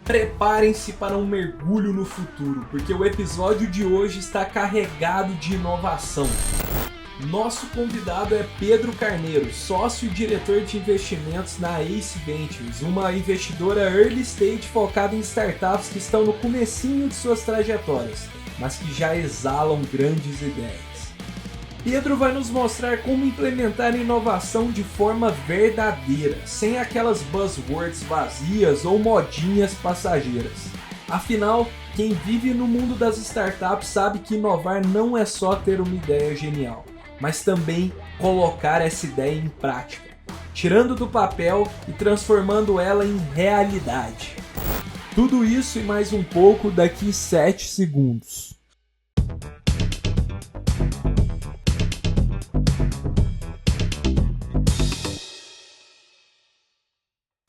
Preparem-se para um mergulho no futuro, porque o episódio de hoje está carregado de inovação. Nosso convidado é Pedro Carneiro, sócio e diretor de investimentos na Ace Ventures, uma investidora early stage focada em startups que estão no comecinho de suas trajetórias, mas que já exalam grandes ideias. Pedro vai nos mostrar como implementar inovação de forma verdadeira, sem aquelas buzzwords vazias ou modinhas passageiras. Afinal, quem vive no mundo das startups sabe que inovar não é só ter uma ideia genial, mas também colocar essa ideia em prática, tirando do papel e transformando ela em realidade. Tudo isso e mais um pouco daqui 7 segundos.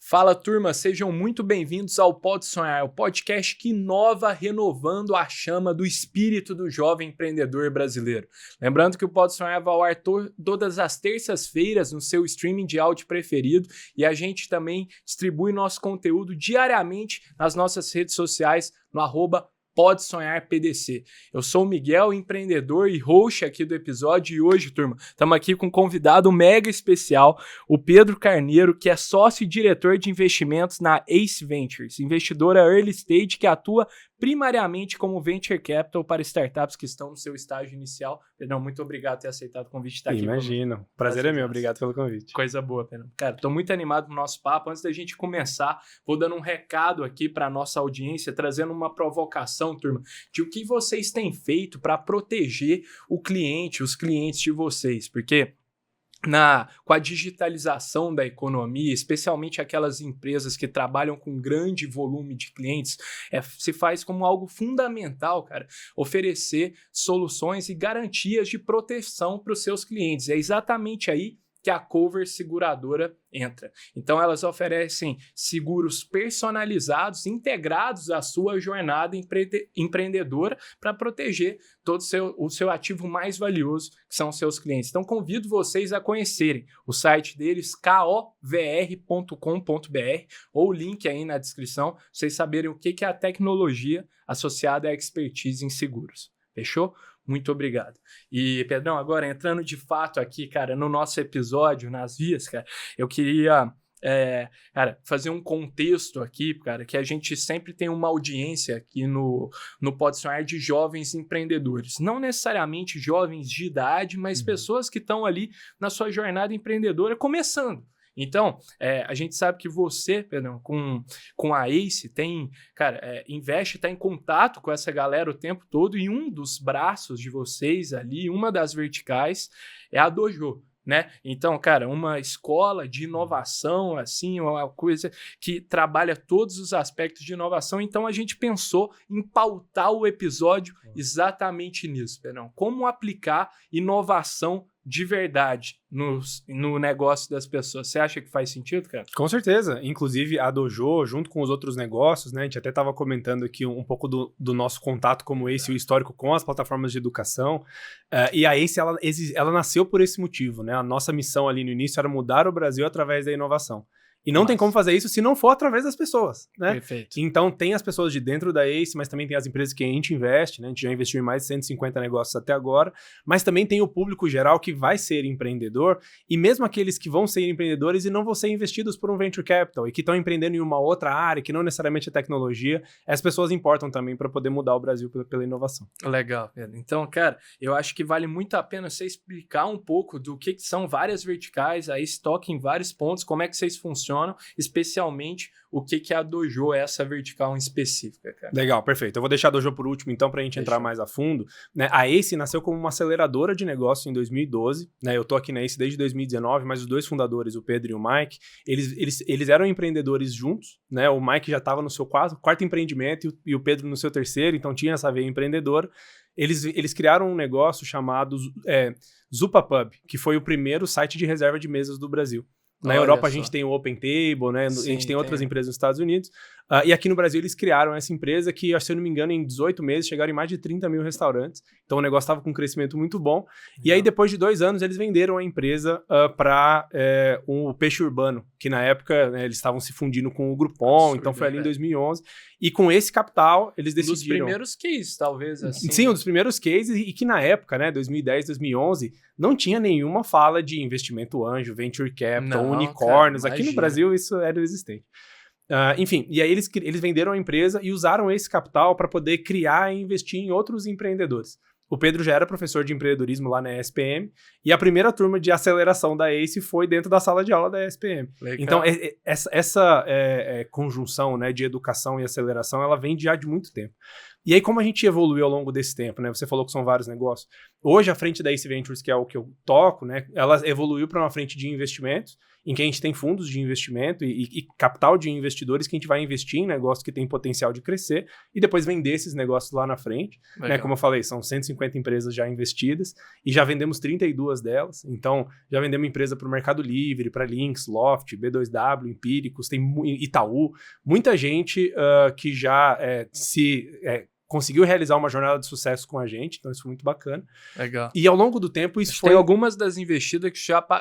Fala turma, sejam muito bem-vindos ao Pode Sonhar, o podcast que inova renovando a chama do espírito do jovem empreendedor brasileiro. Lembrando que o Pode Sonhar vai ao ar todas as terças-feiras no seu streaming de áudio preferido e a gente também distribui nosso conteúdo diariamente nas nossas redes sociais no Pode Sonhar PDC. Eu sou o Miguel, empreendedor e host aqui do episódio e hoje, turma, estamos aqui com um convidado mega especial, o Pedro Carneiro, que é sócio e diretor de investimentos na Ace Ventures, investidora early stage que atua primariamente como venture capital para startups que estão no seu estágio inicial. Pedrão, muito obrigado por ter aceitado o convite de estar aqui. Imagino. Prazer é meu. Obrigado pelo convite. Coisa boa, Pedrão. Cara, estou muito animado com o nosso papo. Antes da gente começar, vou dando um recado aqui para a nossa audiência, trazendo uma provocação, turma, de o que vocês têm feito para proteger o cliente, os clientes de vocês, porque com a digitalização da economia, especialmente aquelas empresas que trabalham com grande volume de clientes, se faz como algo fundamental, cara, oferecer soluções e garantias de proteção para os seus clientes. É exatamente aí que a Cover Seguradora entra. Então, elas oferecem seguros personalizados, integrados à sua jornada empreendedora para proteger todo o seu ativo mais valioso, que são os seus clientes. Então, convido vocês a conhecerem o site deles, kovr.com.br, ou o link aí na descrição, para vocês saberem o que é a tecnologia associada à expertise em seguros. Fechou? Muito obrigado. E, Pedrão, agora entrando de fato aqui, cara, no nosso episódio, nas vias, cara, eu queria, fazer um contexto aqui, cara, que a gente sempre tem uma audiência aqui no Pode Sonhar de jovens empreendedores. Não necessariamente jovens de idade, mas pessoas que estão ali na sua jornada empreendedora começando. Então, a gente sabe que você, Pedrão, com a Ace, investe, está em contato com essa galera o tempo todo e um dos braços de vocês ali, uma das verticais, é a Dojo, né? Então, cara, uma escola de inovação, assim, uma coisa que trabalha todos os aspectos de inovação. Então, a gente pensou em pautar o episódio exatamente nisso, Pedrão. Como aplicar inovação de verdade no negócio das pessoas. Você acha que faz sentido, cara? Com certeza. Inclusive, a Dojo, junto com os outros negócios, né? A gente até estava comentando aqui um pouco do nosso contato como Ace, o histórico com as plataformas de educação. E a Ace, ela nasceu por esse motivo, né? A nossa missão ali no início era mudar o Brasil através da inovação. E não tem como fazer isso se não for através das pessoas, né? Perfeito. Então, tem as pessoas de dentro da Ace, mas também tem as empresas que a gente investe, né? A gente já investiu em mais de 150 negócios até agora, mas também tem o público geral que vai ser empreendedor, e mesmo aqueles que vão ser empreendedores e não vão ser investidos por um venture capital, e que estão empreendendo em uma outra área, que não necessariamente é tecnologia, as pessoas importam também para poder mudar o Brasil pela inovação. Legal, Pedro. Então, cara, eu acho que vale muito a pena você explicar um pouco do que são várias verticais, a Ace toca em vários pontos, como é que vocês funcionam, especialmente o que é a Dojo, essa vertical em específica, cara. Legal, perfeito. Eu vou deixar a Dojo por último, então, para a gente entrar mais a fundo. Né? A Ace nasceu como uma aceleradora de negócio em 2012. Né? Eu estou aqui na Ace desde 2019, mas os dois fundadores, o Pedro e o Mike, eles eram empreendedores juntos. Né? O Mike já estava no seu quarto empreendimento e o Pedro no seu terceiro, então tinha essa veia empreendedora. Eles criaram um negócio chamado Zupapub, que foi o primeiro site de reserva de mesas do Brasil. Na Europa a gente tem o Open Table, né? Sim, a gente tem outras empresas nos Estados Unidos. E aqui no Brasil eles criaram essa empresa que, se eu não me engano, em 18 meses chegaram em mais de 30 mil restaurantes. Então o negócio estava com um crescimento muito bom. E aí depois de 2 anos eles venderam a empresa para o Peixe Urbano, que na época, né, eles estavam se fundindo com o Groupon. Absurdo, então foi ali em 2011. E com esse capital eles decidiram... Um dos primeiros cases, talvez, assim. Sim, um dos primeiros cases, e que na época, né, 2010, 2011, não tinha nenhuma fala de investimento anjo, venture capital, unicórnios. Cara, aqui no Brasil isso era existente. Enfim, e aí eles venderam a empresa e usaram esse capital para poder criar e investir em outros empreendedores. O Pedro já era professor de empreendedorismo lá na ESPM, e a primeira turma de aceleração da ACE foi dentro da sala de aula da ESPM. Legal. Então, essa conjunção, né, de educação e aceleração, ela vem já de muito tempo. E aí, como a gente evoluiu ao longo desse tempo, né? Você falou que são vários negócios. Hoje, a frente da ACE Ventures, que é o que eu toco, né? Ela evoluiu para uma frente de investimentos, em que a gente tem fundos de investimento e capital de investidores que a gente vai investir em negócios que têm potencial de crescer e depois vender esses negócios lá na frente. Né? Como eu falei, são 150 empresas já investidas e já vendemos 32 delas. Então, já vendemos empresa para o Mercado Livre, para Lynx, Loft, B2W, Empíricos, tem Itaú. Muita gente que já conseguiu realizar uma jornada de sucesso com a gente, então isso foi muito bacana. Legal. E ao longo do tempo isso foi... Tem algumas das investidas que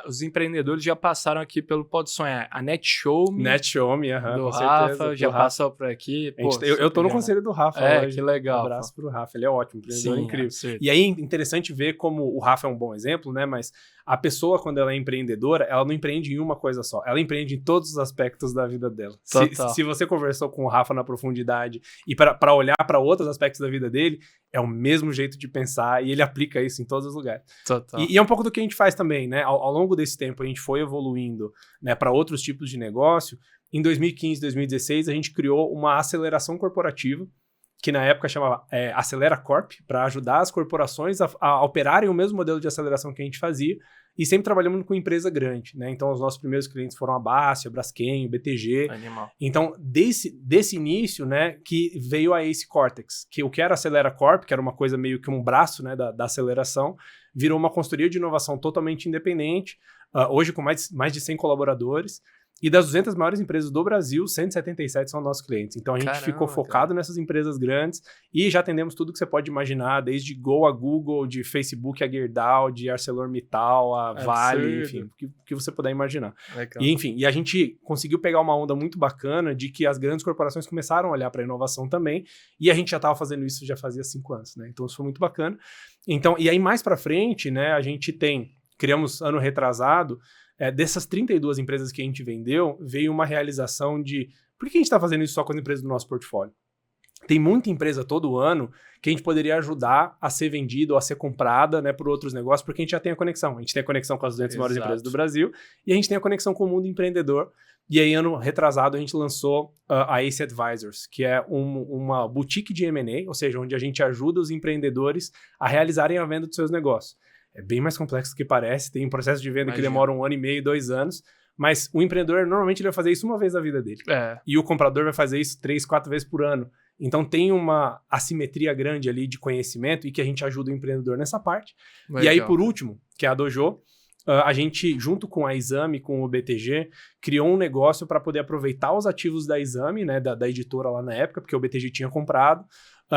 os empreendedores já passaram aqui pelo Pode Sonhar. A NetShowme. NetShowme, do Rafa, já passou por aqui. Pô, eu tô no conselho do Rafa hoje. Que legal. Um abraço pro Rafa, ele é ótimo, empreendedor incrível. E aí é interessante ver como o Rafa é um bom exemplo, né, mas a pessoa, quando ela é empreendedora, ela não empreende em uma coisa só, ela empreende em todos os aspectos da vida dela. Se você conversou com o Rafa na profundidade e para olhar para outros aspectos da vida dele, é o mesmo jeito de pensar e ele aplica isso em todos os lugares. E é um pouco do que a gente faz também, né? Ao longo desse tempo a gente foi evoluindo, né, para outros tipos de negócio. Em 2015, 2016, a gente criou uma aceleração corporativa, que na época chamava Acelera Corp, para ajudar as corporações a operarem o mesmo modelo de aceleração que a gente fazia, e sempre trabalhamos com empresa grande, né? Então, os nossos primeiros clientes foram a Bácia, Braskem, BTG. Animal. Então, desse início, né, que veio a Ace Cortex, que o que era Acelera Corp, que era uma coisa meio que um braço, né, da aceleração, virou uma consultoria de inovação totalmente independente, hoje com mais de 100 colaboradores. E das 200 maiores empresas do Brasil, 177 são nossos clientes. Então, a gente ficou focado nessas empresas grandes e já atendemos tudo que você pode imaginar, desde Go a Google, de Facebook a Gerdau, de ArcelorMittal a Vale, enfim, o que você puder imaginar. E, enfim, e a gente conseguiu pegar uma onda muito bacana de que as grandes corporações começaram a olhar para a inovação também, e a gente já estava fazendo isso já fazia 5 anos, né? Então, isso foi muito bacana. Então, e aí, mais para frente, né, a gente criamos ano retrasado, dessas 32 empresas que a gente vendeu, veio uma realização de... Por que a gente está fazendo isso só com as empresas do nosso portfólio? Tem muita empresa todo ano que a gente poderia ajudar a ser vendida ou a ser comprada, né, por outros negócios, porque a gente já tem a conexão. A gente tem a conexão com as 200 maiores empresas do Brasil e a gente tem a conexão com o mundo empreendedor. E aí, ano retrasado, a gente lançou a Ace Advisors, que é uma boutique de M&A, ou seja, onde a gente ajuda os empreendedores a realizarem a venda dos seus negócios. É bem mais complexo do que parece, tem um processo de venda que demora 1 ano e meio, 2 anos, mas o empreendedor normalmente ele vai fazer isso uma vez na vida dele. E o comprador vai fazer isso 3, 4 vezes por ano. Então tem uma assimetria grande ali de conhecimento e que a gente ajuda o empreendedor nessa parte. Legal. E aí, por último, que é a Dojo, a gente, junto com a Exame, com o BTG, criou um negócio para poder aproveitar os ativos da Exame, né, da editora lá na época, porque o BTG tinha comprado,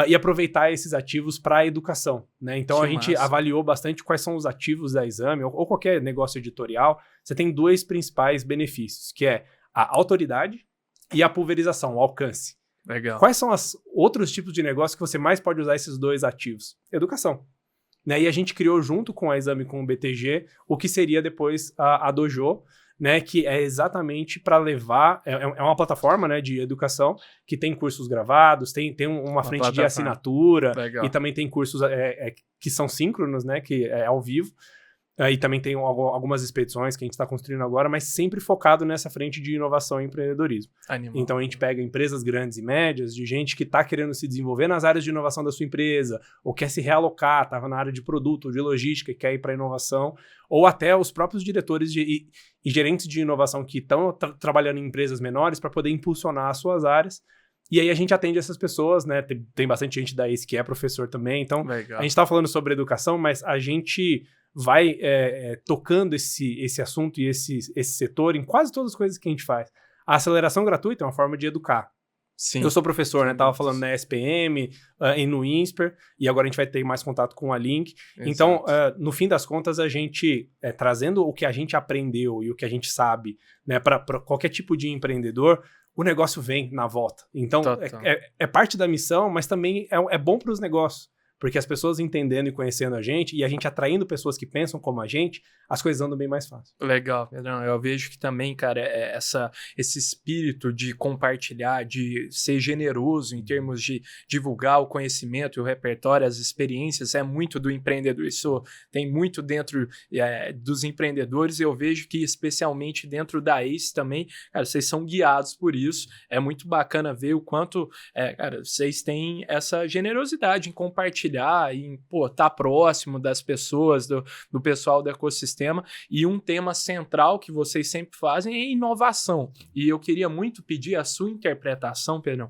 e aproveitar esses ativos para a educação, né? Então a gente avaliou bastante quais são os ativos da Exame, ou qualquer negócio editorial. Você tem 2 principais benefícios, que é a autoridade e a pulverização, o alcance. Legal. Quais são os outros tipos de negócio que você mais pode usar esses 2 ativos? Educação. Né? E a gente criou junto com a Exame, com o BTG, o que seria depois a Dojo, né, que é exatamente para levar... É uma plataforma, né, de educação que tem cursos gravados, tem uma frente de assinatura. Legal. E também tem cursos que são síncronos, né, que é ao vivo. E também tem algumas expedições que a gente está construindo agora, mas sempre focado nessa frente de inovação e empreendedorismo. Animal. Então a gente pega empresas grandes e médias, de gente que está querendo se desenvolver nas áreas de inovação da sua empresa, ou quer se realocar, estava na área de produto ou de logística e quer ir para inovação, ou até os próprios diretores e gerentes de inovação que estão trabalhando em empresas menores para poder impulsionar as suas áreas. E aí a gente atende essas pessoas, né? Tem bastante gente da ACE que é professor também. Então, legal. A gente está falando sobre educação, mas a gente vai tocando esse assunto e esse setor em quase todas as coisas que a gente faz. A aceleração gratuita é uma forma de educar. Sim. Eu sou professor, né? Tava falando na SPM e no INSPER, e agora a gente vai ter mais contato com a Link. Exato. Então, no fim das contas, a gente, trazendo o que a gente aprendeu e o que a gente sabe, né, para qualquer tipo de empreendedor, o negócio vem na volta. Então, é parte da missão, mas também é bom para os negócios. Porque as pessoas entendendo e conhecendo a gente, e a gente atraindo pessoas que pensam como a gente, as coisas andam bem mais fácil. Legal, Pedrão. Eu vejo que também, cara, esse espírito de compartilhar, de ser generoso em termos de divulgar o conhecimento, o repertório, as experiências, é muito do empreendedor. Isso tem muito dentro dos empreendedores, e eu vejo que, especialmente dentro da ACE também, cara, vocês são guiados por isso. É muito bacana ver o quanto, cara, vocês têm essa generosidade em compartilhar, em tá próximo das pessoas, do pessoal do ecossistema. E um tema central que vocês sempre fazem é inovação. E eu queria muito pedir a sua interpretação, Pedrão,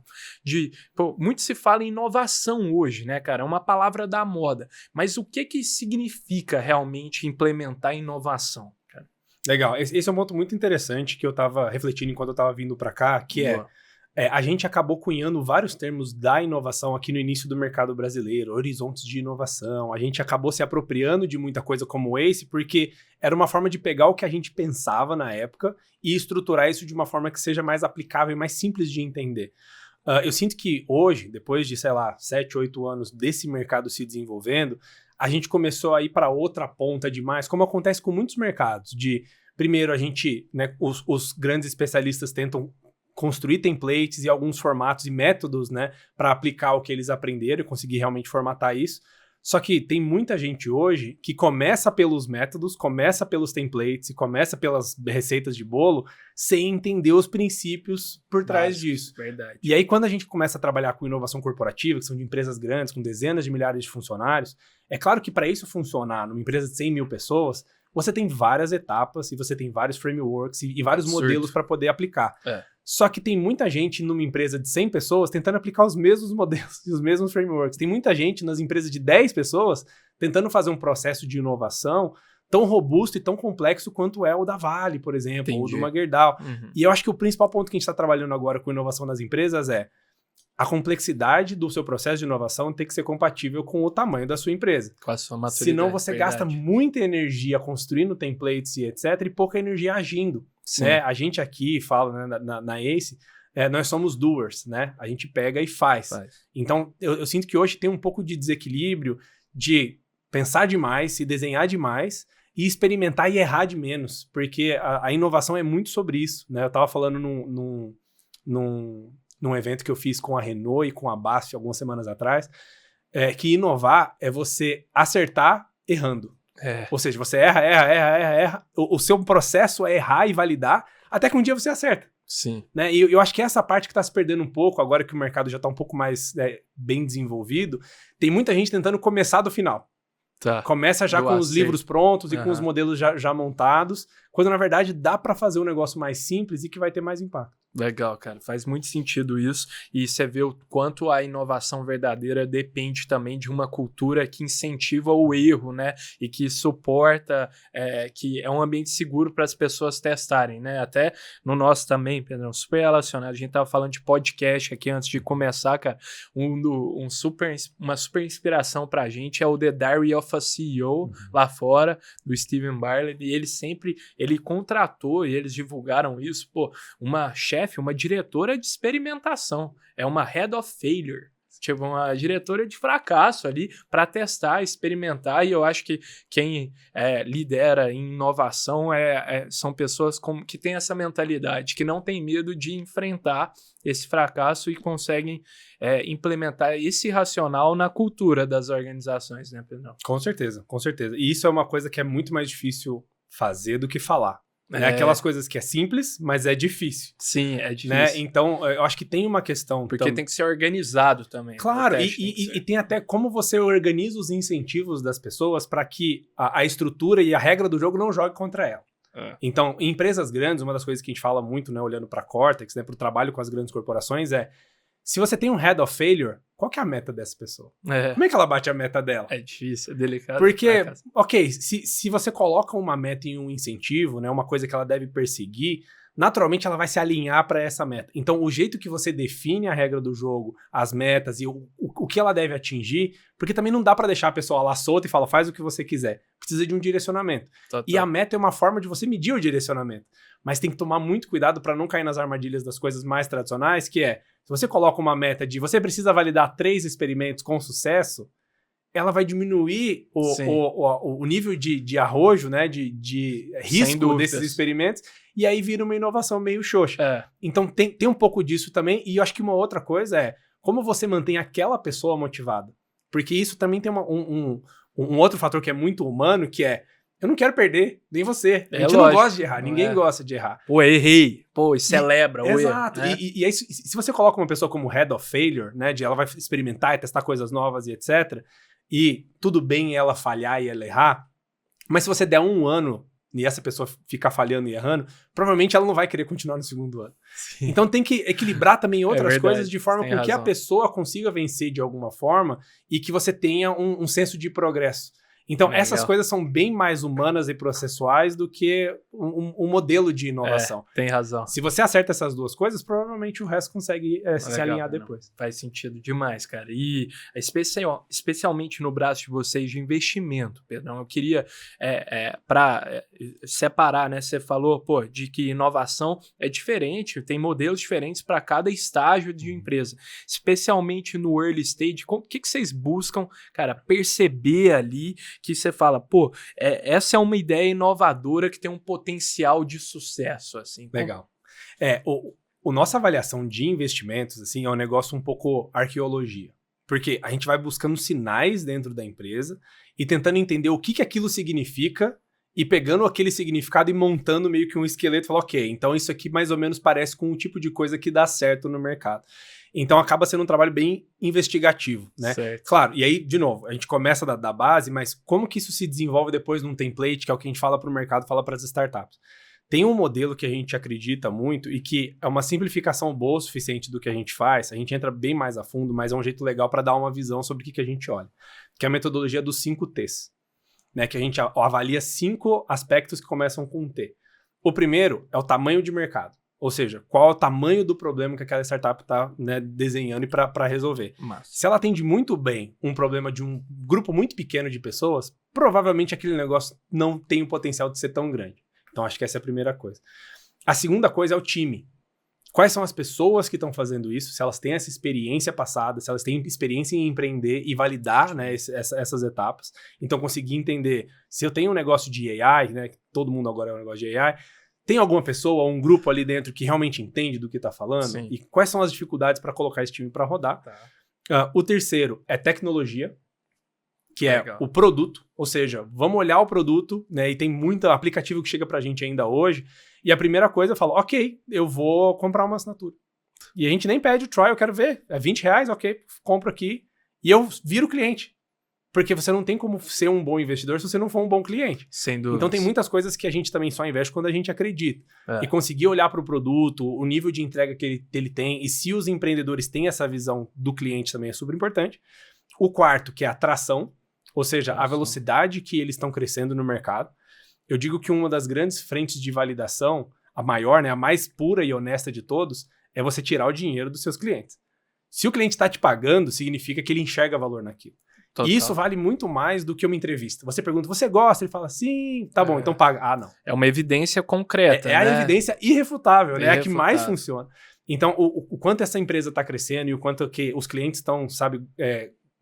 muito se fala em inovação hoje, né, cara? É uma palavra da moda. Mas o que significa realmente implementar inovação, cara? Legal. Esse é um ponto muito interessante que eu tava refletindo enquanto eu tava vindo para cá, que a gente acabou cunhando vários termos da inovação aqui no início do mercado brasileiro, horizontes de inovação. A gente acabou se apropriando de muita coisa como esse, porque era uma forma de pegar o que a gente pensava na época e estruturar isso de uma forma que seja mais aplicável e mais simples de entender. Eu sinto que hoje, depois de, 7, 8 anos desse mercado se desenvolvendo, a gente começou a ir para outra ponta demais, como acontece com muitos mercados. Primeiro, a gente, né, os grandes especialistas tentam construir templates e alguns formatos e métodos, né, para aplicar o que eles aprenderam e conseguir realmente formatar isso. Só que tem muita gente hoje que começa pelos métodos, começa pelos templates e começa pelas receitas de bolo sem entender os princípios por trás disso. Verdade. E aí, quando a gente começa a trabalhar com inovação corporativa, que são de empresas grandes, com dezenas de milhares de funcionários, é claro que para isso funcionar numa empresa de 100 mil pessoas, você tem várias etapas e você tem vários frameworks e vários modelos para poder aplicar. Só que tem muita gente numa empresa de 100 pessoas tentando aplicar os mesmos modelos e os mesmos frameworks. Tem muita gente nas empresas de 10 pessoas tentando fazer um processo de inovação tão robusto e tão complexo quanto é o da Vale, por exemplo, ou do Gerdau. E eu acho que o principal ponto que a gente está trabalhando agora com inovação nas empresas é a complexidade do seu processo de inovação tem que ser compatível com o tamanho da sua empresa. Com a sua maturidade. Senão você gasta muita energia construindo templates e etc. e pouca energia agindo. Né? A gente aqui fala, né, na ACE, nós somos doers, né? A gente pega e faz. Então, eu sinto que hoje tem um pouco de desequilíbrio de pensar demais, se desenhar demais e experimentar e errar de menos. Porque a inovação é muito sobre isso. Né? Eu estava falando num evento que eu fiz com a Renault e com a BASF algumas semanas atrás, que inovar é você acertar errando. Ou seja, você erra. O seu processo é errar e validar, até que um dia você acerta. Sim. Né? E eu acho que essa parte que está se perdendo um pouco, agora que o mercado já está um pouco mais bem desenvolvido, tem muita gente tentando começar do final. Começa já com os livros prontos e com os modelos já montados, quando na verdade dá para fazer um negócio mais simples e que vai ter mais impacto. Legal, cara. Faz muito sentido isso. E você vê o quanto a inovação verdadeira depende também de uma cultura que incentiva o erro, né? E que suporta, que é um ambiente seguro para as pessoas testarem, né? Até no nosso também, Pedrão, super relacionado. A gente tava falando de podcast aqui antes de começar, cara. Uma super inspiração pra gente é o The Diary of a CEO, lá fora, do Steven Bartlett. E ele contratou, e eles divulgaram isso, uma uma diretora de experimentação. É uma head of failure. Tipo, uma diretora de fracasso ali para testar, experimentar. E eu acho que quem lidera em inovação são pessoas que têm essa mentalidade, que não tem medo de enfrentar esse fracasso e conseguem implementar esse racional na cultura das organizações, né, Pedro? Com certeza, com certeza. E isso é uma coisa que é muito mais difícil fazer do que falar. Aquelas coisas que é simples, mas é difícil. Sim, é difícil. Né? Então, eu acho que tem uma questão... Porque tem que ser organizado também. Claro, e tem até como você organiza os incentivos das pessoas para que a estrutura e a regra do jogo não jogue contra ela. Então, em empresas grandes, uma das coisas que a gente fala muito, né, olhando para a Cortex, né, para o trabalho com as grandes corporações, se você tem um head of failure, qual que é a meta dessa pessoa? Como é que ela bate a meta dela? É difícil, é delicado. Porque, ok, se você coloca uma meta em um incentivo, né, uma coisa que ela deve perseguir, naturalmente ela vai se alinhar para essa meta. Então, o jeito que você define a regra do jogo, as metas e o que ela deve atingir, porque também não dá para deixar a pessoa lá solta e falar, faz o que você quiser. Precisa de um direcionamento. E a meta é uma forma de você medir o direcionamento. Mas tem que tomar muito cuidado para não cair nas armadilhas das coisas mais tradicionais, que é, se você coloca uma meta de você precisa validar 3 experimentos com sucesso, ela vai diminuir o nível de arrojo, né, de risco desses experimentos, e aí vira uma inovação meio xoxa. Então tem um pouco disso também, e eu acho que uma outra coisa é como você mantém aquela pessoa motivada. Porque isso também tem um outro fator que é muito humano, que é, eu não quero perder, nem você. A gente não gosta de errar, ninguém gosta de errar. Pô, errei. Pô, e celebra o erro. Exato. E aí, se você coloca uma pessoa como head of failure, né, de ela vai experimentar e testar coisas novas e etc., e tudo bem ela falhar e ela errar, mas se você der 1 ano e essa pessoa ficar falhando e errando, provavelmente ela não vai querer continuar no 2º ano. Sim. Então tem que equilibrar também outras coisas de forma com que a pessoa consiga vencer de alguma forma e que você tenha um senso de progresso. Então, essas coisas são bem mais humanas e processuais do que um modelo de inovação. Tem razão. Se você acerta essas 2 coisas, provavelmente o resto consegue se alinhar depois. Faz sentido demais, cara. E especialmente no braço de vocês de investimento, Pedrão, eu queria, para separar, né? Você falou, pô, de que inovação é diferente, tem modelos diferentes para cada estágio de empresa. Especialmente no early stage, o que vocês buscam, cara, perceber ali que você fala, pô, essa é uma ideia inovadora que tem um potencial de sucesso, assim. Legal. Nossa avaliação de investimentos, assim, é um negócio um pouco arqueologia. Porque a gente vai buscando sinais dentro da empresa e tentando entender o que aquilo significa e pegando aquele significado e montando meio que um esqueleto e falar, ok, então isso aqui mais ou menos parece com o tipo de coisa que dá certo no mercado. Então acaba sendo um trabalho bem investigativo, né? Certo. Claro, e aí, de novo, a gente começa da base, mas como que isso se desenvolve depois num template, que é o que a gente fala para o mercado, fala para as startups? Tem um modelo que a gente acredita muito e que é uma simplificação boa o suficiente do que a gente faz, a gente entra bem mais a fundo, mas é um jeito legal para dar uma visão sobre o que a gente olha, que é a metodologia dos 5 T's, né? Que a gente avalia 5 aspectos que começam com um T. O primeiro é o tamanho de mercado. Ou seja, qual é o tamanho do problema que aquela startup está, né, desenhando para resolver. Massa. Se ela atende muito bem um problema de um grupo muito pequeno de pessoas, provavelmente aquele negócio não tem o potencial de ser tão grande. Então, acho que essa é a primeira coisa. A segunda coisa é o time. Quais são as pessoas que estão fazendo isso? Se elas têm essa experiência passada, se elas têm experiência em empreender e validar, né, essas etapas. Então, conseguir entender, se eu tenho um negócio de AI, né, todo mundo agora é um negócio de AI, tem alguma pessoa ou um grupo ali dentro que realmente entende do que está falando? Sim. E quais são as dificuldades para colocar esse time para rodar? Tá. O terceiro é tecnologia, que é o produto. Ou seja, vamos olhar o produto, né? E tem muito aplicativo que chega para a gente ainda hoje. E a primeira coisa eu falo, ok, eu vou comprar uma assinatura. E a gente nem pede o trial, eu quero ver. É R$20, ok, compro aqui. E eu viro cliente. Porque você não tem como ser um bom investidor se você não for um bom cliente. Sem dúvida. Então tem muitas coisas que a gente também só investe quando a gente acredita. E conseguir olhar para o produto, o nível de entrega que ele tem, e se os empreendedores têm essa visão do cliente também é super importante. O quarto, que é a atração, ou seja, a velocidade que eles estão crescendo no mercado. Eu digo que uma das grandes frentes de validação, a maior, né, a mais pura e honesta de todos, é você tirar o dinheiro dos seus clientes. Se o cliente está te pagando, significa que ele enxerga valor naquilo. Total. E isso vale muito mais do que uma entrevista. Você pergunta, você gosta? Ele fala, sim, tá bom, então paga. Ah, não. É uma evidência concreta, né? A evidência irrefutável, né? É a que mais funciona. Então, o quanto essa empresa está crescendo e o quanto que os clientes estão, sabe,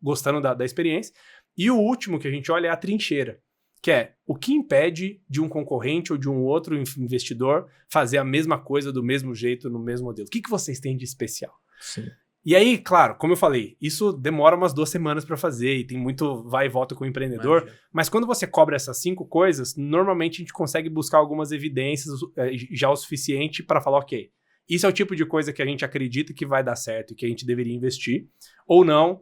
gostando da experiência. E o último que a gente olha é a trincheira, que é o que impede de um concorrente ou de um outro investidor fazer a mesma coisa do mesmo jeito, no mesmo modelo. O que vocês têm de especial? Sim. E aí, claro, como eu falei, isso demora umas 2 semanas para fazer e tem muito vai e volta com o empreendedor, mas quando você cobra essas 5 coisas, normalmente a gente consegue buscar algumas evidências já o suficiente para falar, ok, isso é o tipo de coisa que a gente acredita que vai dar certo e que a gente deveria investir, ou não,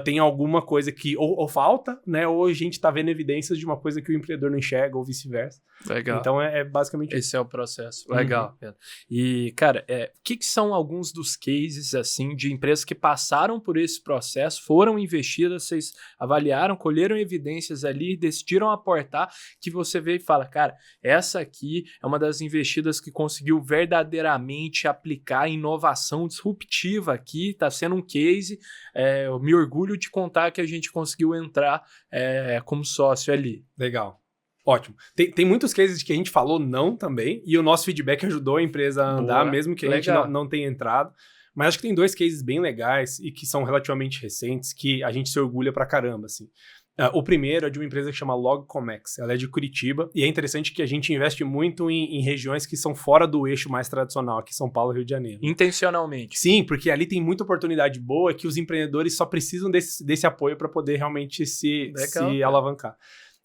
tem alguma coisa que ou falta, né? Ou a gente tá vendo evidências de uma coisa que o empreendedor não enxerga, ou vice-versa. Legal. Então, é basicamente isso. Esse é o processo. Legal, Pedro. E, cara, o que são alguns dos cases, assim, de empresas que passaram por esse processo, foram investidas, vocês avaliaram, colheram evidências ali, decidiram aportar, que você vê e fala, cara, essa aqui é uma das investidas que conseguiu verdadeiramente aplicar inovação disruptiva aqui, tá sendo um case, eu me orgulho de contar que a gente conseguiu entrar como sócio ali. Legal. Ótimo. Tem muitos cases que a gente falou não também, e o nosso feedback ajudou a empresa a andar, mesmo que a gente não tenha entrado. Mas acho que tem 2 cases bem legais e que são relativamente recentes, que a gente se orgulha pra caramba, assim. O primeiro é de uma empresa que chama Logcomex. Ela é de Curitiba, e é interessante que a gente investe muito em regiões que são fora do eixo mais tradicional, aqui São Paulo e Rio de Janeiro. Intencionalmente. Sim, porque ali tem muita oportunidade boa que os empreendedores só precisam desse apoio para poder realmente se alavancar.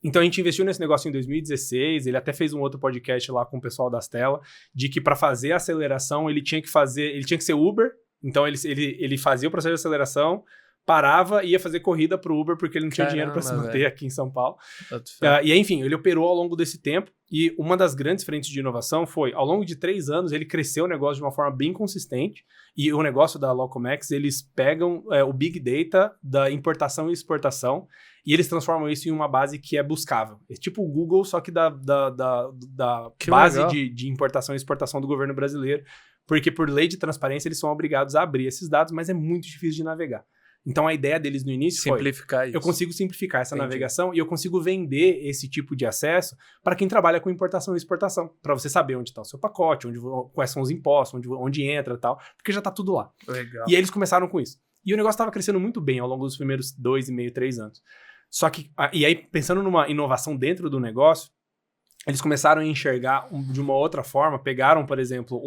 Então a gente investiu nesse negócio em 2016, ele até fez um outro podcast lá com o pessoal das telas, de que para fazer a aceleração ele tinha que ser Uber, então ele fazia o processo de aceleração, parava e ia fazer corrida pro Uber porque ele não tinha dinheiro para se manter aqui em São Paulo. E aí, enfim, ele operou ao longo desse tempo e uma das grandes frentes de inovação foi, ao longo de 3 anos, ele cresceu o negócio de uma forma bem consistente e o negócio da Logcomex, eles pegam o Big Data da importação e exportação e eles transformam isso em uma base que é buscável. É tipo o Google, só que da base de importação e exportação do governo brasileiro, porque por lei de transparência eles são obrigados a abrir esses dados, mas é muito difícil de navegar. Então a ideia deles no início simplificar isso. Eu consigo simplificar essa navegação e eu consigo vender esse tipo de acesso para quem trabalha com importação e exportação, para você saber onde está o seu pacote, quais são os impostos, onde entra e tal, porque já está tudo lá. Legal. E aí eles começaram com isso. E o negócio estava crescendo muito bem ao longo dos primeiros 2,5, 3 anos. Só que, e aí pensando numa inovação dentro do negócio, eles começaram a enxergar de uma outra forma, pegaram, por exemplo,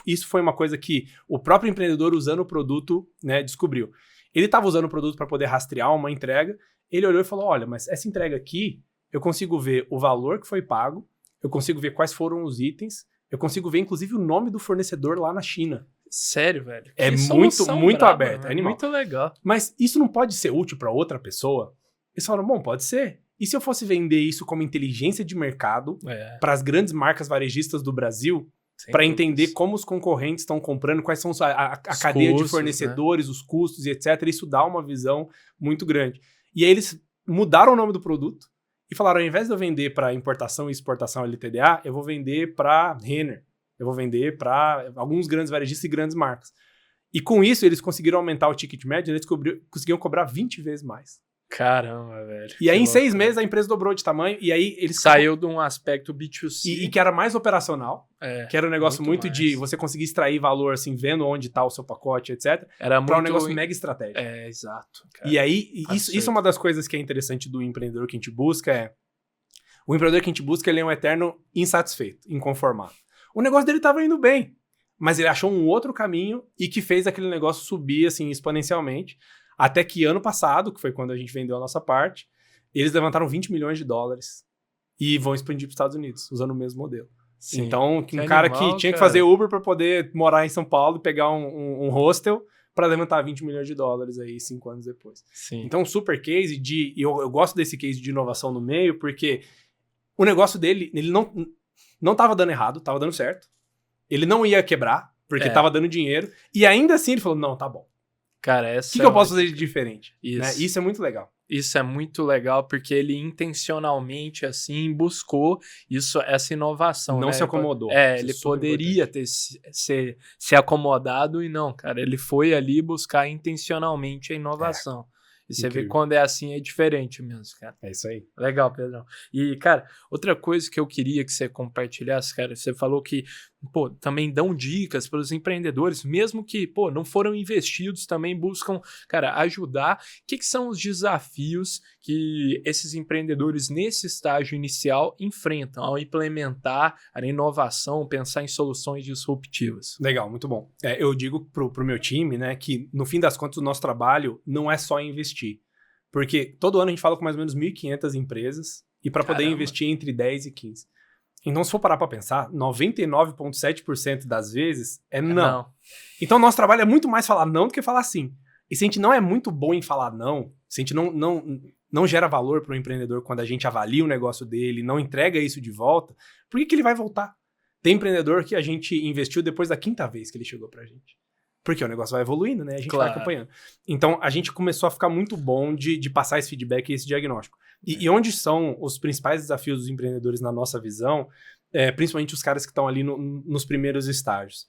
isso foi uma coisa que o próprio empreendedor usando o produto, né, descobriu. Ele estava usando o produto para poder rastrear uma entrega, ele olhou e falou, olha, mas essa entrega aqui, eu consigo ver o valor que foi pago, eu consigo ver quais foram os itens, eu consigo ver, inclusive, o nome do fornecedor lá na China. Sério, velho? É muito aberto, é animal. Muito legal. Mas isso não pode ser útil para outra pessoa? Eles falaram, bom, pode ser. E se eu fosse vender isso como inteligência de mercado para as grandes marcas varejistas do Brasil, para entender como os concorrentes estão comprando, quais são a cadeia de fornecedores, os custos e etc. Isso dá uma visão muito grande. E aí eles mudaram o nome do produto e falaram, ao invés de eu vender para importação e exportação LTDA, eu vou vender para Renner, eu vou vender para alguns grandes varejistas e grandes marcas. E com isso eles conseguiram aumentar o ticket médio, eles conseguiram cobrar 20 vezes mais. Caramba, velho. E aí, em 6 meses, a empresa dobrou de tamanho. E aí, eles saiu de um aspecto B2C. E que era mais operacional. Que era um negócio muito de você conseguir extrair valor, assim, vendo onde está o seu pacote, etc. Era para um negócio mega estratégico. Exato. Cara. E aí, isso é uma das coisas que é interessante do empreendedor que a gente busca. O empreendedor que a gente busca, ele é um eterno insatisfeito, inconformado. O negócio dele estava indo bem, mas ele achou um outro caminho e que fez aquele negócio subir, assim, exponencialmente. Até que ano passado, que foi quando a gente vendeu a nossa parte, eles levantaram 20 milhões de dólares e vão expandir para os Estados Unidos, usando o mesmo modelo. Sim. Então, um cara que tinha que fazer Uber para poder morar em São Paulo e pegar um hostel para levantar 20 milhões de dólares aí 5 anos depois. Sim. Então, super case e eu gosto desse case de inovação no meio, porque o negócio dele, ele não estava dando errado, estava dando certo. Ele não ia quebrar, porque estava dando dinheiro. E ainda assim ele falou, não, tá bom. Cara, o que eu posso fazer de diferente? Isso. Né? Isso é muito legal. Isso é muito legal porque ele intencionalmente, assim, buscou essa inovação. Não se acomodou. Ele poderia ter se acomodado e não, cara. Ele foi ali buscar intencionalmente a inovação. E você vê quando é assim, é diferente mesmo, cara. É isso aí. Legal, Pedrão. E, cara, outra coisa que eu queria que você compartilhasse, cara, você falou que, também dão dicas para os empreendedores, mesmo que, não foram investidos, também buscam, cara, ajudar. O que são os desafios que esses empreendedores nesse estágio inicial enfrentam ao implementar a inovação, pensar em soluções disruptivas? Legal, muito bom. Eu digo pro meu time, né, que no fim das contas o nosso trabalho não é só investir. Porque todo ano a gente fala com mais ou menos 1.500 empresas e para poder investir entre 10 e 15. Então, se for parar para pensar, 99,7% das vezes é não. Então, nosso trabalho é muito mais falar não do que falar sim. E se a gente não é muito bom em falar não, se a gente não gera valor para o empreendedor quando a gente avalia o negócio dele, não entrega isso de volta, por que ele vai voltar? Tem empreendedor que a gente investiu depois da 5ª vez que ele chegou pra gente. Porque o negócio vai evoluindo, né? A gente vai acompanhando. Então, a gente começou a ficar muito bom de passar esse feedback e esse diagnóstico. E onde são os principais desafios dos empreendedores na nossa visão, principalmente os caras que estão ali nos primeiros estágios,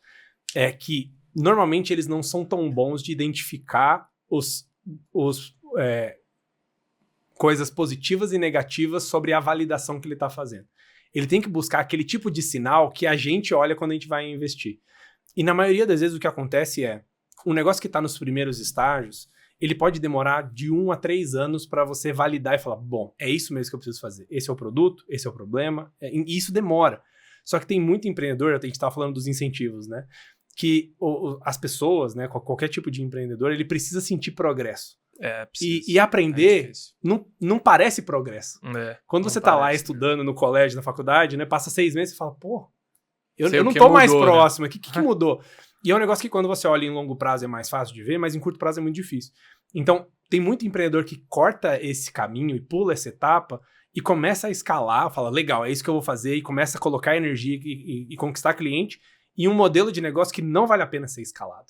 é que normalmente eles não são tão bons de identificar coisas positivas e negativas sobre a validação que ele está fazendo. Ele tem que buscar aquele tipo de sinal que a gente olha quando a gente vai investir. E na maioria das vezes o que acontece é, um negócio que está nos primeiros estágios, ele pode demorar de 1 a 3 anos para você validar e falar, bom, é isso mesmo que eu preciso fazer. Esse é o produto, esse é o problema, e isso demora. Só que tem muito empreendedor, a gente estava falando dos incentivos, né? Que as pessoas, né, qualquer tipo de empreendedor, ele precisa sentir progresso. E aprender não parece progresso. Quando você tá lá estudando no colégio, na faculdade, né, passa 6 meses e fala, pô, eu não tô mais próximo, o que mudou? E é um negócio que quando você olha em longo prazo é mais fácil de ver, mas em curto prazo é muito difícil. Então, tem muito empreendedor que corta esse caminho e pula essa etapa e começa a escalar, fala, legal, é isso que eu vou fazer, e começa a colocar energia e conquistar cliente em um modelo de negócio que não vale a pena ser escalado.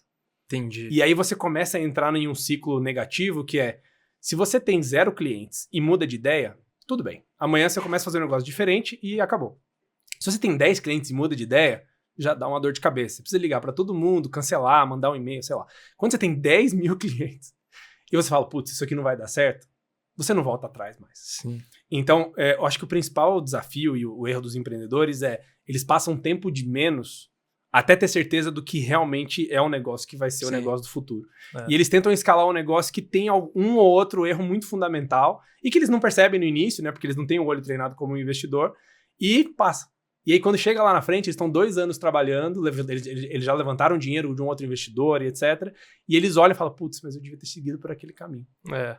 Entendi. E aí você começa a entrar em um ciclo negativo que é, se você tem 0 clientes e muda de ideia, tudo bem. Amanhã você começa a fazer um negócio diferente e acabou. Se você tem 10 clientes e muda de ideia, já dá uma dor de cabeça. Você precisa ligar para todo mundo, cancelar, mandar um e-mail, sei lá. Quando você tem 10 mil clientes e você fala, putz, isso aqui não vai dar certo, você não volta atrás mais. Sim. Então, eu acho que o principal desafio e o erro dos empreendedores é, eles passam tempo de menos até ter certeza do que realmente é um negócio que vai ser o negócio do futuro. E eles tentam escalar um negócio que tem um ou outro erro muito fundamental e que eles não percebem no início, né? Porque eles não têm o olho treinado como um investidor, e passa. E aí, quando chega lá na frente, eles estão 2 anos trabalhando, eles já levantaram dinheiro de um outro investidor e etc. E eles olham e falam, putz, mas eu devia ter seguido por aquele caminho.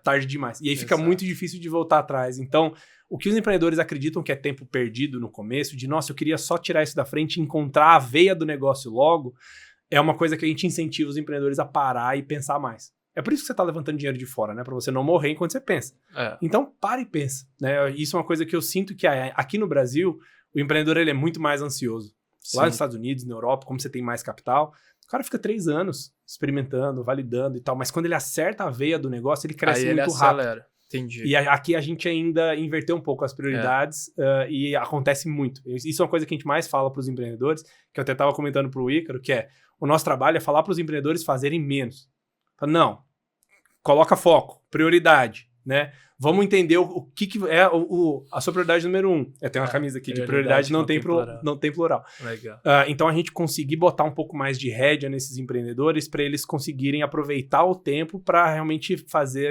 Tarde demais. E aí fica muito difícil de voltar atrás. Então, o que os empreendedores acreditam que é tempo perdido no começo, de, nossa, eu queria só tirar isso da frente e encontrar a veia do negócio logo, é uma coisa que a gente incentiva os empreendedores a parar e pensar mais. É por isso que você está levantando dinheiro de fora, né? Para você não morrer enquanto você pensa. Então, para e pensa. Né? Isso é uma coisa que eu sinto que aqui no Brasil, o empreendedor ele é muito mais ansioso. Sim. Lá nos Estados Unidos, na Europa, como você tem mais capital, o cara fica 3 anos experimentando, validando e tal, mas quando ele acerta a veia do negócio, ele cresce aí muito ele acelera. Entendi. E aqui a gente ainda inverteu um pouco as prioridades e acontece muito. Isso é uma coisa que a gente mais fala para os empreendedores, que eu até estava comentando para o Ícaro, que é, o nosso trabalho é falar para os empreendedores fazerem menos. Não, coloca foco, prioridade, né? Vamos entender o que é a sua prioridade número 1. Eu tenho uma camisa aqui de prioridade, não tem plural. Legal. Então a gente conseguir botar um pouco mais de rédea nesses empreendedores para eles conseguirem aproveitar o tempo para realmente fazer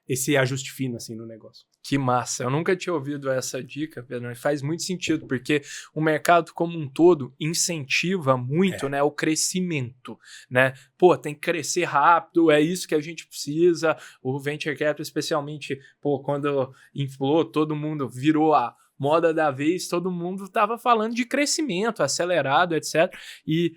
esse ajuste fino assim no negócio. Que massa, eu nunca tinha ouvido essa dica, Pedro, e faz muito sentido, porque o mercado como um todo incentiva muito, né, o crescimento, né? Pô, tem que crescer rápido, é isso que a gente precisa. O Venture Capital, especialmente, quando inflou, todo mundo virou a moda da vez, todo mundo estava falando de crescimento acelerado, etc. E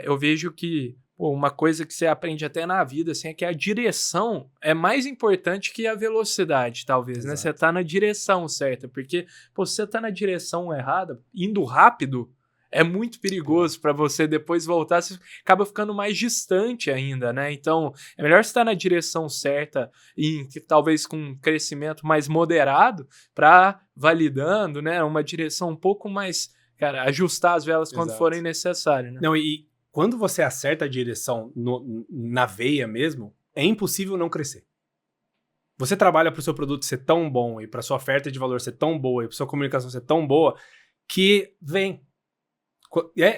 eu vejo que uma coisa que você aprende até na vida, assim, é que a direção é mais importante que a velocidade, talvez, Exato. Né? Você tá na direção certa, porque, se você tá na direção errada, indo rápido, é muito perigoso para você depois voltar, você acaba ficando mais distante ainda, né? Então, é melhor você estar na direção certa e talvez com um crescimento mais moderado para validando, né? Uma direção um pouco mais, cara, ajustar as velas quando forem necessárias, né? Não, quando você acerta a direção na veia mesmo, é impossível não crescer. Você trabalha para o seu produto ser tão bom e para sua oferta de valor ser tão boa e para sua comunicação ser tão boa que vem.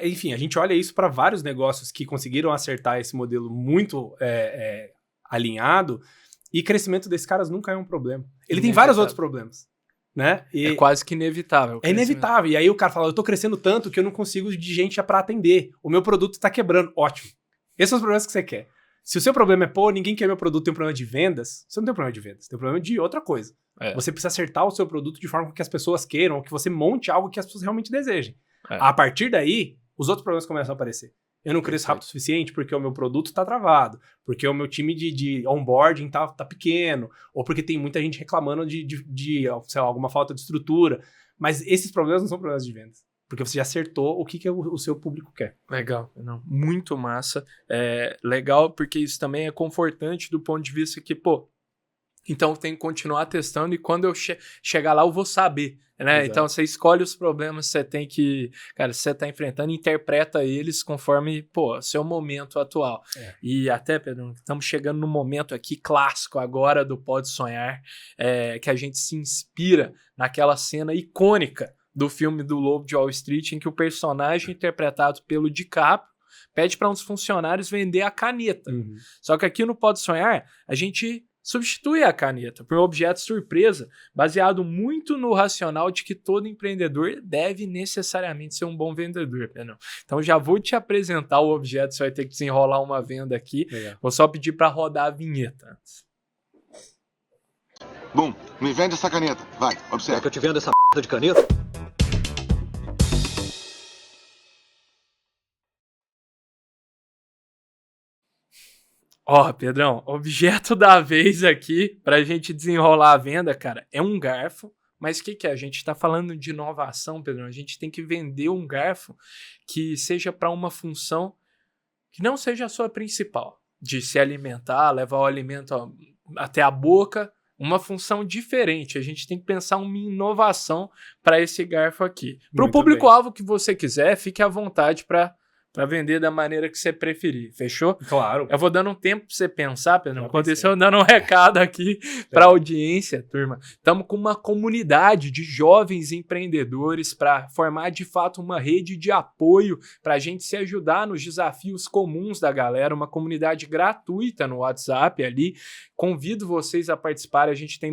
Enfim, a gente olha isso para vários negócios que conseguiram acertar esse modelo muito alinhado e crescimento desses caras nunca é um problema. Ele tem vários outros problemas. Né? É quase que inevitável. É inevitável. E aí o cara fala, eu tô crescendo tanto que eu não consigo de gente para atender. O meu produto tá quebrando. Ótimo. Esses são os problemas que você quer. Se o seu problema é, ninguém quer meu produto, tem um problema de vendas, você não tem um problema de vendas, tem um problema de outra coisa. Você precisa acertar o seu produto de forma que as pessoas queiram, ou que você monte algo que as pessoas realmente desejem. A partir daí, os outros problemas começam a aparecer. Eu não cresço rápido o suficiente porque o meu produto está travado, porque o meu time de onboarding tá pequeno, ou porque tem muita gente reclamando de sei lá, alguma falta de estrutura. Mas esses problemas não são problemas de vendas. Porque você já acertou o que o seu público quer. Legal, não, muito massa. Legal porque isso também é confortante do ponto de vista que, pô, então eu tenho que continuar testando e quando eu chegar lá eu vou saber, né? Exato. Então você escolhe os problemas, você tem que, cara, você tá enfrentando, interpreta eles conforme, pô, seu momento atual. E até, Pedro, estamos chegando num momento aqui clássico agora do Pode Sonhar, que a gente se inspira naquela cena icônica do filme do Lobo de Wall Street, em que o personagem interpretado pelo DiCaprio pede para uns funcionários vender a caneta. Só que aqui no Pode Sonhar, a gente substitui a caneta por um objeto surpresa, baseado muito no racional de que todo empreendedor deve necessariamente ser um bom vendedor. Não. Então já vou te apresentar o objeto, você vai ter que desenrolar uma venda aqui. Vou só pedir para rodar a vinheta antes. Bom, me vende essa caneta. Vai, observa. É que eu te vendo essa p*** de caneta? Ó, Pedrão, objeto da vez aqui, pra gente desenrolar a venda, cara, é um garfo. Mas o que é? A gente tá falando de inovação, Pedrão. A gente tem que vender um garfo que seja para uma função que não seja a sua principal. De se alimentar, levar o alimento até a boca. Uma função diferente. A gente tem que pensar uma inovação para esse garfo aqui. Para o público-alvo que você quiser, fique à vontade para vender da maneira que você preferir. Fechou? Claro. Eu vou dando um tempo pra você pensar, Pedro. Aconteceu dando um recado aqui pra audiência, turma. Estamos com uma comunidade de jovens empreendedores para formar, de fato, uma rede de apoio pra gente se ajudar nos desafios comuns da galera. Uma comunidade gratuita no WhatsApp ali. Convido vocês a participar. A gente tem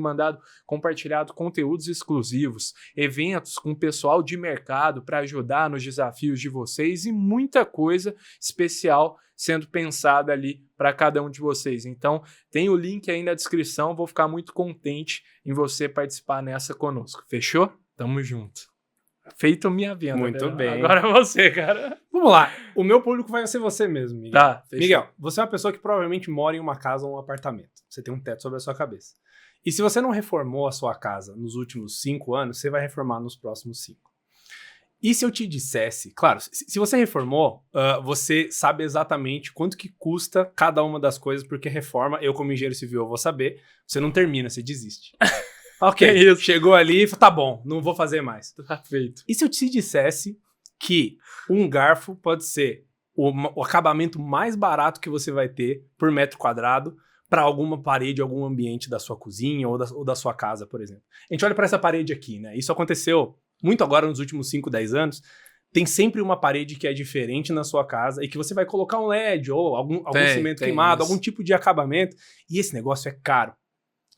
compartilhado conteúdos exclusivos, eventos com pessoal de mercado para ajudar nos desafios de vocês e muita coisa especial sendo pensada ali para cada um de vocês. Então, tem o link aí na descrição, vou ficar muito contente em você participar nessa conosco. Fechou? Tamo junto. Feito minha venda. Muito bem. Agora é você, cara. Vamos lá. O meu público vai ser você mesmo, Miguel. Tá, fechou. Miguel, você é uma pessoa que provavelmente mora em uma casa ou um apartamento. Você tem um teto sobre a sua cabeça. E se você não reformou a sua casa nos últimos 5 anos, você vai reformar nos próximos 5. E se eu te dissesse, claro, se você reformou, você sabe exatamente quanto que custa cada uma das coisas, porque reforma, eu como engenheiro civil eu vou saber, você não termina, você desiste. Ok, chegou ali, tá bom, não vou fazer mais. Tá feito. E se eu te dissesse que um garfo pode ser o acabamento mais barato que você vai ter por metro quadrado para alguma parede, algum ambiente da sua cozinha ou da sua casa, por exemplo. A gente olha para essa parede aqui, né? Isso aconteceu muito agora nos últimos 5, 10 anos. Tem sempre uma parede que é diferente na sua casa e que você vai colocar um LED ou algum cimento queimado, algum tipo de acabamento. E esse negócio é caro.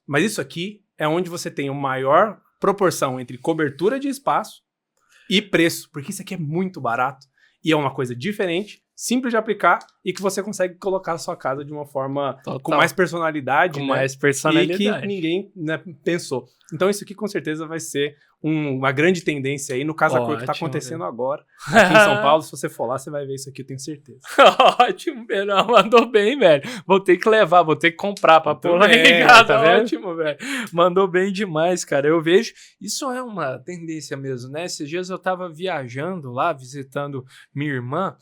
Mas isso aqui é onde você tem a maior proporção entre cobertura de espaço e preço. Porque isso aqui é muito barato e é uma coisa diferente, simples de aplicar e que você consegue colocar a sua casa de uma forma com mais personalidade. Com mais personalidade. E que ninguém pensou. Então isso aqui com certeza vai ser uma grande tendência aí no Casa Cor que tá acontecendo agora. Aqui em São Paulo, se você for lá, você vai ver isso aqui, eu tenho certeza. Ótimo, velho. Mandou bem, velho. Vou ter que levar, vou ter que comprar pra pôr lá em casa. Tá vendo? Ótimo, velho. Mandou bem demais, cara. Eu vejo, isso é uma tendência mesmo, né? Esses dias eu tava viajando lá, visitando minha irmã,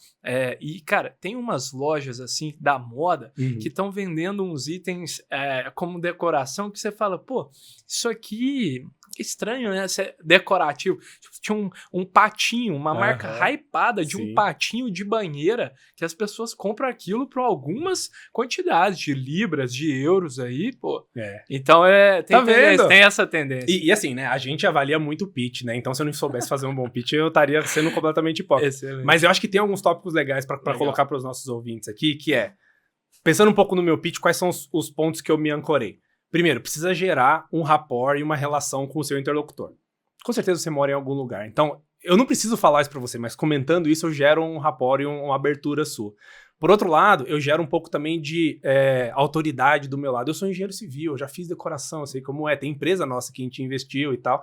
e, cara, tem umas lojas, assim, da moda, que estão vendendo uns itens como decoração que você fala, pô, isso aqui... Que estranho, né? Isso é decorativo. Tinha um patinho, uma marca hypada de um patinho de banheira que as pessoas compram aquilo por algumas quantidades de libras, de euros aí, pô. Então tem essa tendência. E assim, né? A gente avalia muito o pitch, né? Então se eu não soubesse fazer um bom pitch, eu estaria sendo completamente hipócrita. Excelente. Mas eu acho que tem alguns tópicos legais para colocar para os nossos ouvintes aqui, que é, pensando um pouco no meu pitch, quais são os pontos que eu me ancorei? Primeiro, precisa gerar um rapport e uma relação com o seu interlocutor. Com certeza você mora em algum lugar. Então, eu não preciso falar isso pra você, mas comentando isso, eu gero um rapport e uma abertura sua. Por outro lado, eu gero um pouco também de autoridade do meu lado. Eu sou engenheiro civil, eu já fiz decoração, eu sei como é. Tem empresa nossa que a gente investiu e tal.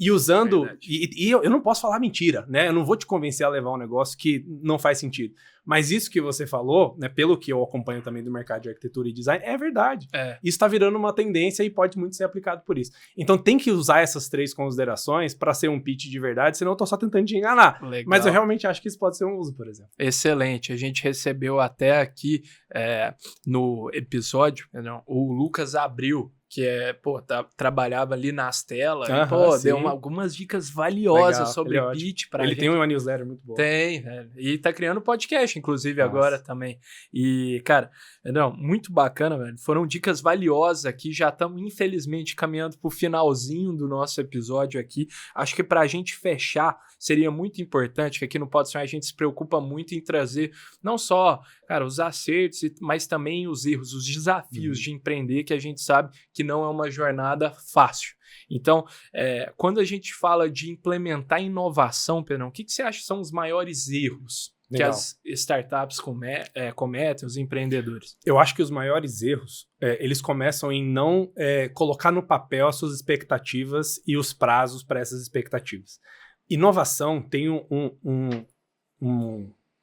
E usando... E eu não posso falar mentira, né? Eu não vou te convencer a levar um negócio que não faz sentido. Mas isso que você falou, né, pelo que eu acompanho também do mercado de arquitetura e design, é verdade. Isso tá virando uma tendência e pode muito ser aplicado por isso. Então tem que usar essas 3 considerações para ser um pitch de verdade, senão eu tô só tentando te enganar. Legal. Mas eu realmente acho que isso pode ser um uso, por exemplo. Excelente. A gente recebeu até aqui no episódio, o Lucas Abril, que trabalhava ali nas telas, deu algumas dicas valiosas sobre pitch pra gente. Ele tem uma newsletter muito boa. Tem, e tá criando podcast, inclusive, agora também. E, cara, muito bacana, velho. Foram dicas valiosas aqui, já estamos, infelizmente, caminhando pro finalzinho do nosso episódio aqui. Acho que pra gente fechar, seria muito importante, que aqui no Pode Sonhar a gente se preocupa muito em trazer, não só, cara, os acertos, mas também os erros, os desafios de empreender, que a gente sabe que não é uma jornada fácil. Então, quando a gente fala de implementar inovação, Pedrão, o que você acha que são os maiores erros que as startups cometem, os empreendedores? Eu acho que os maiores erros, eles começam em não colocar no papel as suas expectativas e os prazos para essas expectativas. Inovação tem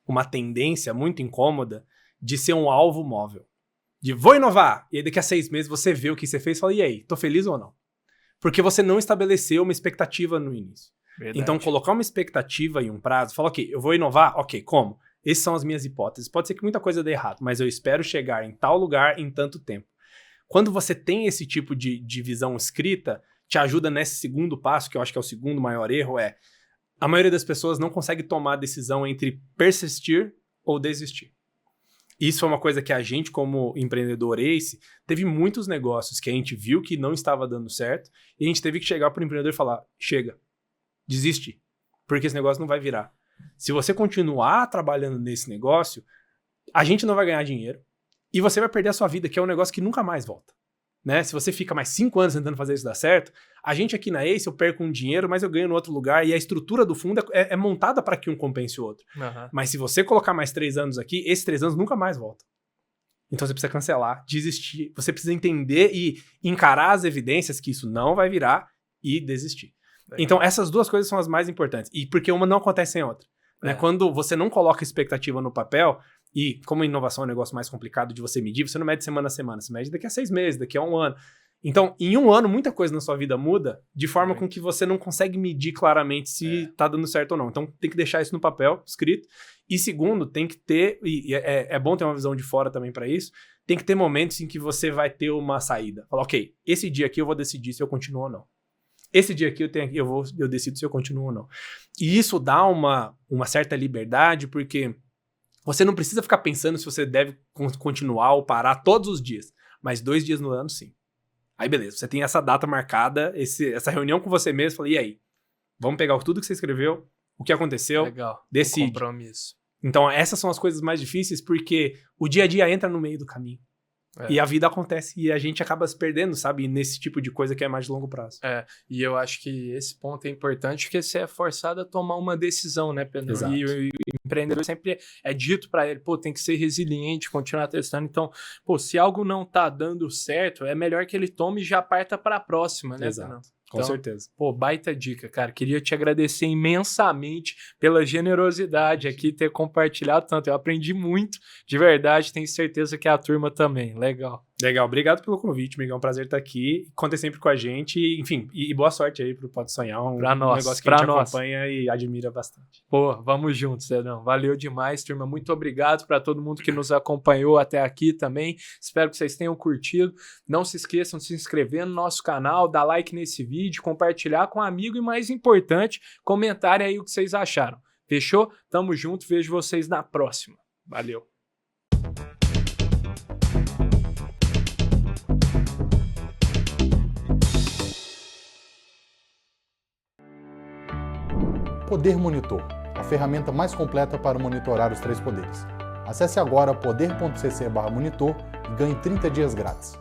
uma tendência muito incômoda de ser um alvo móvel. De vou inovar, e aí daqui a 6 meses você vê o que você fez e fala, e aí, tô feliz ou não? Porque você não estabeleceu uma expectativa no início. Verdade. Então, colocar uma expectativa e um prazo, fala, ok, eu vou inovar, ok, como? Essas são as minhas hipóteses. Pode ser que muita coisa dê errado, mas eu espero chegar em tal lugar em tanto tempo. Quando você tem esse tipo de visão escrita, te ajuda nesse segundo passo, que eu acho que é o segundo maior erro, a maioria das pessoas não consegue tomar a decisão entre persistir ou desistir. Isso é uma coisa que a gente, como empreendedor ACE, teve muitos negócios que a gente viu que não estava dando certo e a gente teve que chegar para o empreendedor e falar, chega, desiste, porque esse negócio não vai virar. Se você continuar trabalhando nesse negócio, a gente não vai ganhar dinheiro e você vai perder a sua vida, que é um negócio que nunca mais volta. Né? Se você fica mais 5 anos tentando fazer isso dar certo, a gente aqui na ACE, eu perco um dinheiro, mas eu ganho no outro lugar, e a estrutura do fundo é montada para que um compense o outro. Mas se você colocar mais 3 anos aqui, esses 3 anos nunca mais voltam. Então você precisa cancelar, desistir, você precisa entender e encarar as evidências que isso não vai virar e desistir. Então essas 2 coisas são as mais importantes, e porque uma não acontece sem outra. Né? Quando você não coloca expectativa no papel, e como a inovação é um negócio mais complicado de você medir, você não mede semana a semana, você mede daqui a 6 meses, daqui a 1 ano. Então, em 1 ano, muita coisa na sua vida muda de forma com que você não consegue medir claramente se tá dando certo ou não. Então, tem que deixar isso no papel, escrito. E segundo, tem que ter, e é bom ter uma visão de fora também para isso, tem que ter momentos em que você vai ter uma saída. Falar, ok, esse dia aqui eu vou decidir se eu continuo ou não. Esse dia aqui eu decido se eu continuo ou não. E isso dá uma certa liberdade, porque você não precisa ficar pensando se você deve continuar ou parar todos os dias, mas 2 dias no ano, sim. Aí beleza, você tem essa data marcada, essa reunião com você mesmo, fala, e aí? Vamos pegar tudo que você escreveu, o que aconteceu, decide. Compromisso. Então essas são as coisas mais difíceis, porque o dia a dia entra no meio do caminho. E a vida acontece e a gente acaba se perdendo, sabe? Nesse tipo de coisa que é mais de longo prazo. E eu acho que esse ponto é importante, porque você é forçado a tomar uma decisão, né, Pedro? Exato. E o empreendedor sempre é dito para ele, tem que ser resiliente, continuar testando. Então, se algo não tá dando certo, é melhor que ele tome e já parta para a próxima, né, Exato. Pedro? Com certeza. Baita dica, cara. Queria te agradecer imensamente pela generosidade aqui, ter compartilhado tanto. Eu aprendi muito, de verdade. Tenho certeza que a turma também. Legal. Obrigado pelo convite, Miguel. É um prazer estar aqui. Contem sempre com a gente. Enfim, e boa sorte aí pro Pode Sonhar. Um negócio que a gente acompanha e admira bastante. Vamos juntos, Cedrão. Valeu demais, turma. Muito obrigado para todo mundo que nos acompanhou até aqui também. Espero que vocês tenham curtido. Não se esqueçam de se inscrever no nosso canal, dar like nesse vídeo, compartilhar com um amigo e, mais importante, comentarem aí o que vocês acharam. Fechou? Tamo junto. Vejo vocês na próxima. Valeu. Poder Monitor, a ferramenta mais completa para monitorar os 3 poderes. Acesse agora poder.cc/monitor e ganhe 30 dias grátis.